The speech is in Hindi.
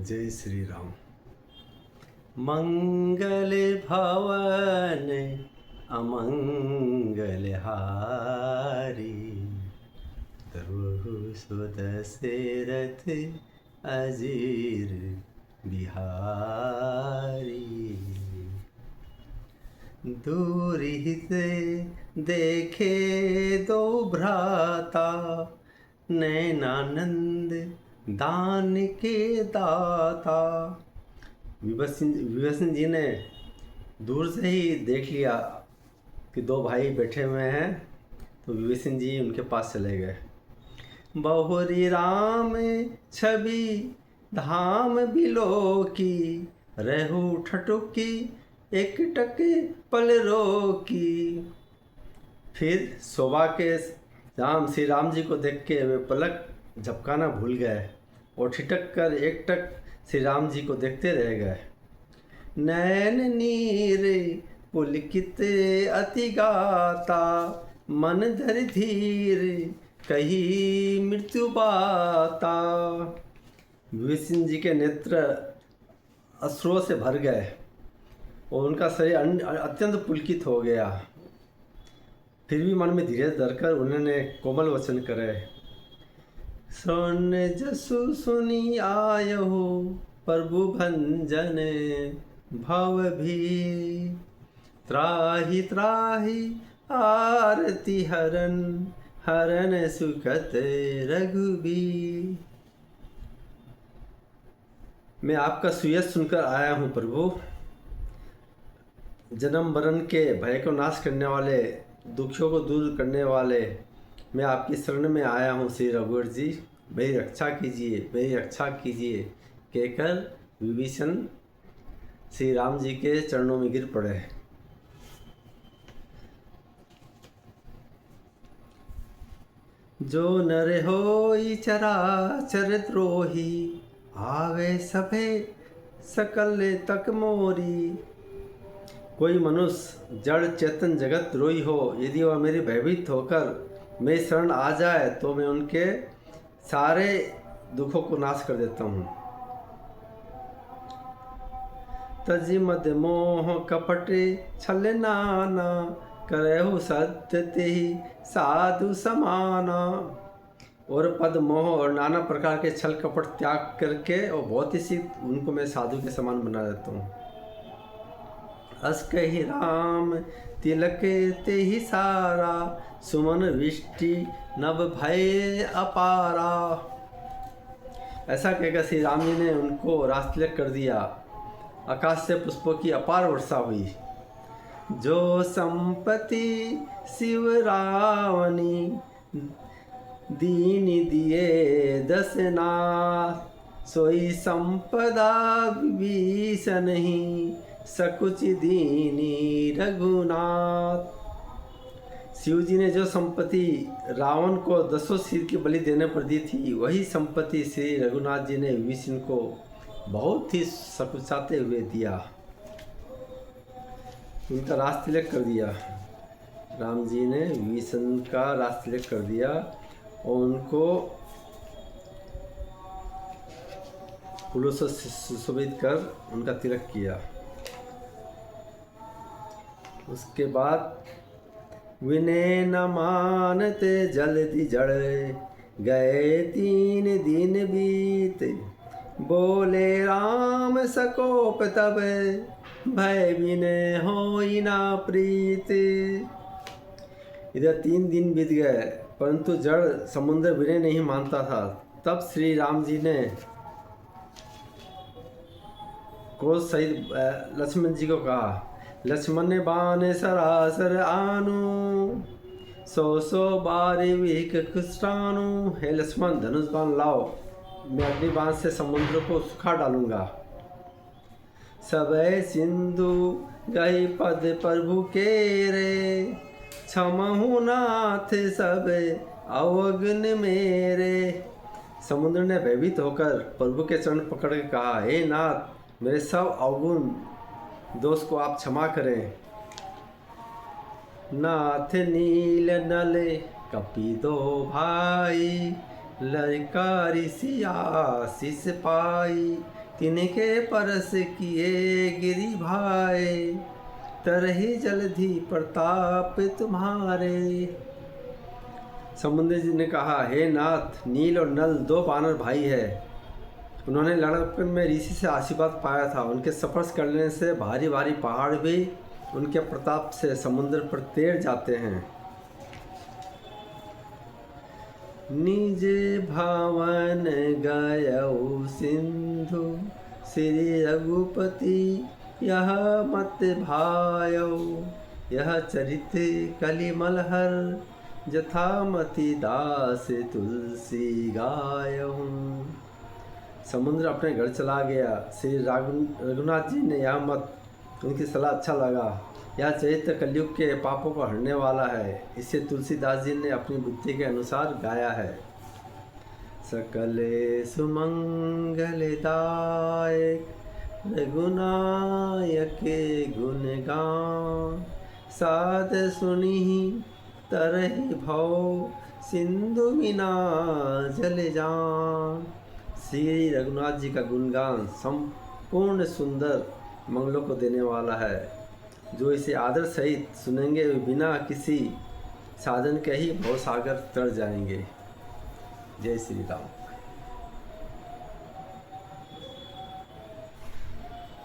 जय श्री राम। मंगल भवन अमंगल हारी, द्रुह सुदशरथ अजीर बिहारी। दूर ही से देखे दो भ्राता, नैनानंद दान के दाता। विभा सिंह जी ने दूर से ही देख लिया कि दो भाई बैठे हुए हैं, तो विभा सिंह जी उनके पास चले गए। बहुरी राम छवि धाम बिलो की, रहू ठटुकी एक टक पल रोकी। फिर शोभा के श्री राम जी को देख के वे पलक झपकाना भूल गए और ठिठक कर एक टक श्री राम जी को देखते रह गए। नैन नीर पुलकित अति गाता, मन धर धीर कही मृत्यु बाता। विभा सिंह जी के नेत्र अश्रुओं से भर गए और उनका शरीर अत्यंत पुलकित हो गया। फिर भी मन में धीरे धरकर उन्होंने कोमल वचन करे। सुन जसु सुनी आयहु प्रभु भंजन, भव भी त्राहि त्राहि आरती हरन, हरन सुखत रघुबीर। मैं आपका सुयश सुनकर आया हूँ प्रभु। जन्म मरण के भय को नाश करने वाले, दुखियों को दूर करने वाले, मैं आपकी शरण में आया हूँ श्री रघुवर जी, मेरी रक्षा कीजिए, मेरी रक्षा कीजिए कहकर विभीषण श्री राम जी के चरणों में गिर पड़े। जो नर होई चराचर द्रोही, आवे सभे सकल तक मोरी। कोई मनुष्य जड़ चेतन जगत द्रोही हो, यदि वह मेरे भयभीत होकर मेरी शरण आ जाए तो मैं उनके सारे दुखों को नाश कर देता हूँ। तजि मद मोह कपट छल नाना, करहु सत्य तेहि साधु समाना। और पद मोह और नाना प्रकार के छल कपट त्याग करके और बहुत ही उनको मैं साधु के समान बना देता हूँ। अस कहि राम तिलक ते ही सारा, सुमन विष्टि नभ भय अपारा। ऐसा कहकर श्री राम जी ने उनको रास तिलक कर दिया। आकाश से पुष्पों की अपार वर्षा हुई। जो संपत्ति शिव रावणी, दीन दिए दसनाथ। सोई संपदा विभीषण ही, सकुच दीनी रघुनाथ। शिव जी ने जो संपत्ति रावण को 10 सिर की बलि देने पर दी थी, वही संपत्ति श्री रघुनाथ जी ने विभीषण को बहुत ही सकुचाते हुए दिया। उनका रास तिलक कर दिया। राम जी ने विभीषण का रास तिलक कर दिया और उनको फूलों से सुशोभित कर उनका तिलक किया। उसके बाद विनय न मानते जल्दी जड़, गए 3 दिन बीत। बोले राम सकोप तब, भय विनय होई ना प्रीत। इधर 3 दिन बीत गए परंतु जड़ समुद्र विनय नहीं मानता था। तब श्री राम जी ने क्रोध सहित लक्ष्मण जी को कहा, लक्ष्मण ने बाण सरासर आनु, 100 बार विक कृष्णानु। हे लक्ष्मण, धनुष बाण लाओ, मैं अग्नि बाण से समुद्र को सुखा डालूंगा। सबय सिंधु गई पद प्रभु के रे, क्षमहु नाथ सब अवगुण मेरे। समुद्र ने भयभीत होकर प्रभु के चरण पकड़ के कहा, हे नाथ, मेरे सब अवगुण दोष को आप क्षमा करें। नाथ नील नल कपि दो भाई, ललकारी सिया शिष पाई। तिनके परस किए गिरि भाए, तरहि जलधि प्रताप तुम्हारे। समुद्र जी ने कहा, हे नाथ, नील और नल दो वानर भाई है। उन्होंने लड़कपन में ऋषि से आशीर्वाद पाया था। उनके स्पर्श करने से भारी भारी पहाड़ भी उनके प्रताप से समुद्र पर तैर जाते हैं। निज भावन गयौ सिंधु, श्री रघुपति यह मत भायौ। यह चरित कलिमल हर, जथामति दास तुलसी गायौ। समुद्र अपने घर चला गया। श्री रघुनाथ जी ने यह मत, उनकी सलाह अच्छा लगा। यह चरित्र कलयुग के पापों को हरने वाला है। इसे तुलसीदास जी ने अपनी बुद्धि के अनुसार गाया है। सकल सुमंगल दायक, रघुनायक गुण गान। साध सुनि तरहि भव, सिंधु बिना जल जान। श्री रघुनाथ जी का गुणगान संपूर्ण सुंदर मंगलों को देने वाला है। जो इसे आदर सहित सुनेंगे वे बिना किसी साधन के ही भवसागर तर जाएंगे। जय श्री राम।